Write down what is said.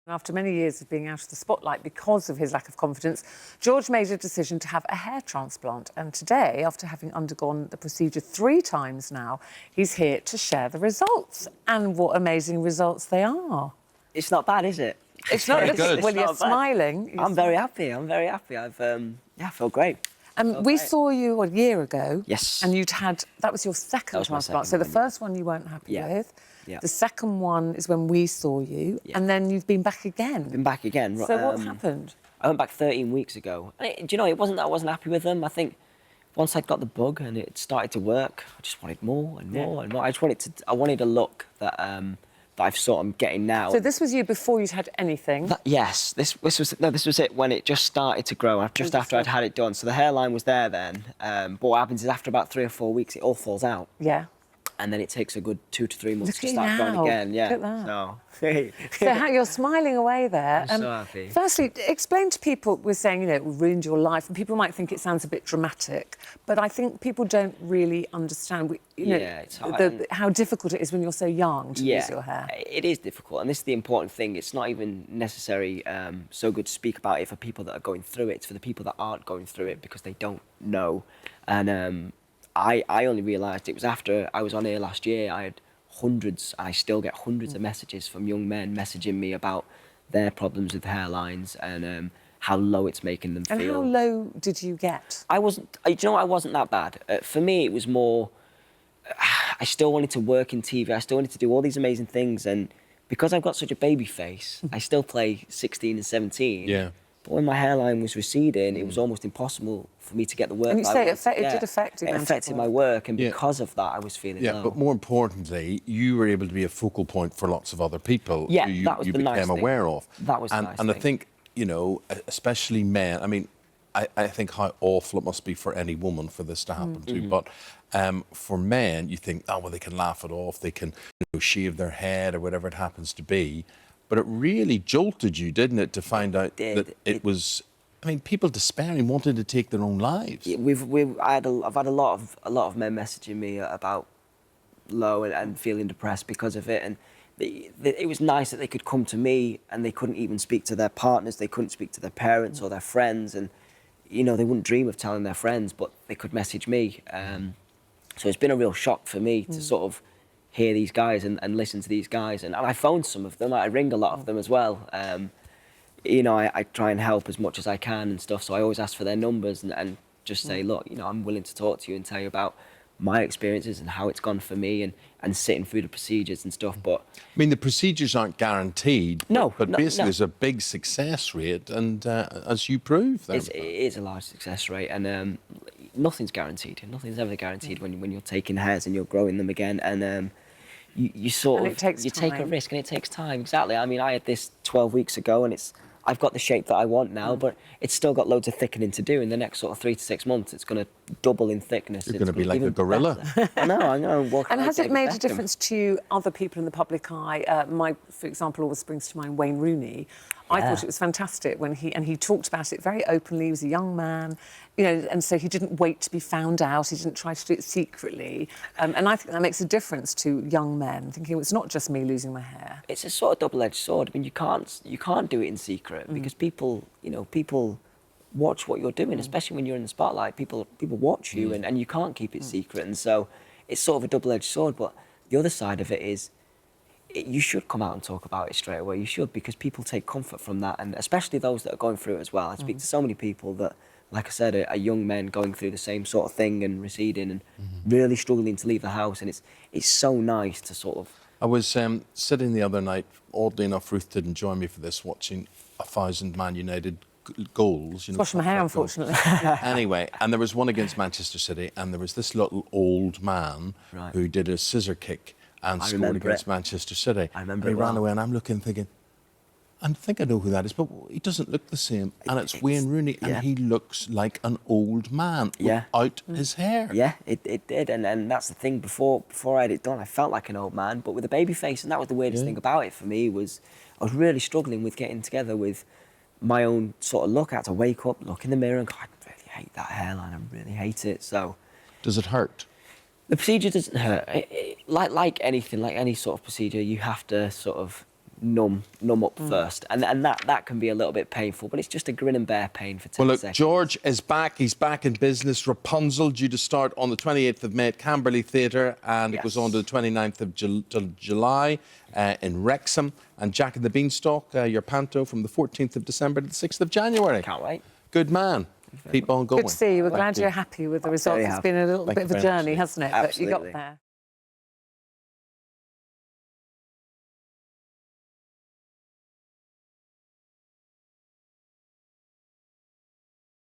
After many years of being out of the spotlight because of his lack of confidence, George made a decision to have a hair transplant. And today, after having undergone the procedure 3 times now, he's here to share the results. And what amazing results they are. It's not bad, is it? It's not good. Well, you're smiling. I'm very happy. I'm very happy. I feel great. We saw you a year ago. Yes. And that was your second transplant. So the first one you weren't happy with. Yeah. The second one is when we saw you, and then you've been back again. Been back again. So what happened? I went back 13 weeks ago. Do you know, it wasn't that I wasn't happy with them. I think once I'd got the bug and it started to work, I just wanted more and more and more. I wanted a look that I've sort of getting now. So this was you before you'd had anything? Yes, this was it when it just started to grow, just after I'd had it done. So the hairline was there then, but what happens is after about 3 or 4 weeks, it all falls out. Yeah. And then it takes a good 2 to 3 months to start now. growing again. Yeah. Look at that. So, so how you're smiling away there. I'm so happy. Firstly, explain to people, we're saying, you know, it ruined your life, and people might think it sounds a bit dramatic, but I think people don't really understand, it's hard. How difficult it is when you're so young to lose your hair. It is difficult, and this is the important thing. It's not even necessary so good to speak about it for people that are going through it. It's for the people that aren't going through it because they don't know. And I only realised it was after I was on here last year. I had hundreds, I still get hundreds of messages from young men messaging me about their problems with hairlines and how low it's making them feel. And how low did you get? I wasn't that bad. For me, it was more, I still wanted to work in TV. I still wanted to do all these amazing things. And because I've got such a baby face, I still play 16 and 17. Yeah. But when my hairline was receding, it was almost impossible for me to get the work. And you say it did affect you. It affected my work, and because of that, I was feeling low. But more importantly, you were able to be a focal point for lots of other people who you became aware of. That was the nice thing. And I think, you know, especially men, I mean, I think how awful it must be for any woman for this to happen to, but for men, you think, oh, well, they can laugh it off, they can shave their head or whatever it happens to be. But it really jolted you, didn't it, to find out that it was... I mean, people despairing, wanted to take their own lives. Yeah, I've had a lot of men messaging me about low and feeling depressed because of it, and it was nice that they could come to me and they couldn't even speak to their partners, they couldn't speak to their parents or their friends, and they wouldn't dream of telling their friends, but they could message me. So it's been a real shock for me to sort of hear these guys and listen to these guys, and I phone some of them. I ring a lot of them as well. I try and help as much as I can and stuff, so I always ask for their numbers and just say, look, I'm willing to talk to you and tell you about my experiences and how it's gone for me and sitting through the procedures and stuff. But I mean, the procedures aren't guaranteed, but basically there's a big success rate, and as you prove, it is a large success rate, and nothing's guaranteed. Nothing's ever guaranteed when you're taking hairs and you're growing them again, and you take a risk, and it takes time. Exactly. I mean, I had this 12 weeks ago, and I've got the shape that I want now, but it's still got loads of thickening to do. In the next sort of 3 to 6 months, it's going to double in thickness. You're going to be like a gorilla. I know. And has it made a difference to other people in the public eye? For example, always springs to mind Wayne Rooney. I thought it was fantastic when he talked about it very openly. He was a young man, and so he didn't wait to be found out. He didn't try to do it secretly. And I think that makes a difference to young men, thinking it's not just me losing my hair. It's a sort of double-edged sword. I mean, you can't do it in secret because people watch what you're doing, especially when you're in the spotlight. People watch you, and you can't keep it secret. And so it's sort of a double-edged sword. But the other side of it is, you should come out and talk about it straight away. You should, because people take comfort from that, and especially those that are going through it as well. I speak to so many people that, like I said, are young men going through the same sort of thing and receding and really struggling to leave the house, and it's so nice to sort of... I was sitting the other night, oddly enough, Ruth didn't join me for this, watching 1,000 Man United goals. Washing my hair, unfortunately. Anyway, and there was one against Manchester City, and there was this little old man who did a scissor kick and scored against Manchester City. I remember and he ran away, and I'm looking, thinking, I think I know who that is, but he doesn't look the same. And it's Wayne Rooney, and he looks like an old man without his hair. Yeah, it did, and that's the thing. Before I had it done, I felt like an old man, but with a baby face, and that was the weirdest thing about it for me, was I was really struggling with getting together with my own sort of look. I had to wake up, look in the mirror, and go, I really hate that hairline, I really hate it. So, does it hurt? The procedure doesn't hurt. Like anything, like any sort of procedure, you have to sort of numb up first, and that can be a little bit painful, but it's just a grin and bear pain for 10 Well, look, seconds. George is back. He's back in business. Rapunzel due to start on the 28th of May at Camberley Theatre, and it goes on to the 29th of July in Wrexham. And Jack and the Beanstalk, your panto, from the 14th of December to the 6th of January. Can't wait. Good man. Keep on going. Good to see you. We're glad you're happy with the results. It's been a little bit of a journey, hasn't it? Absolutely. But you got there.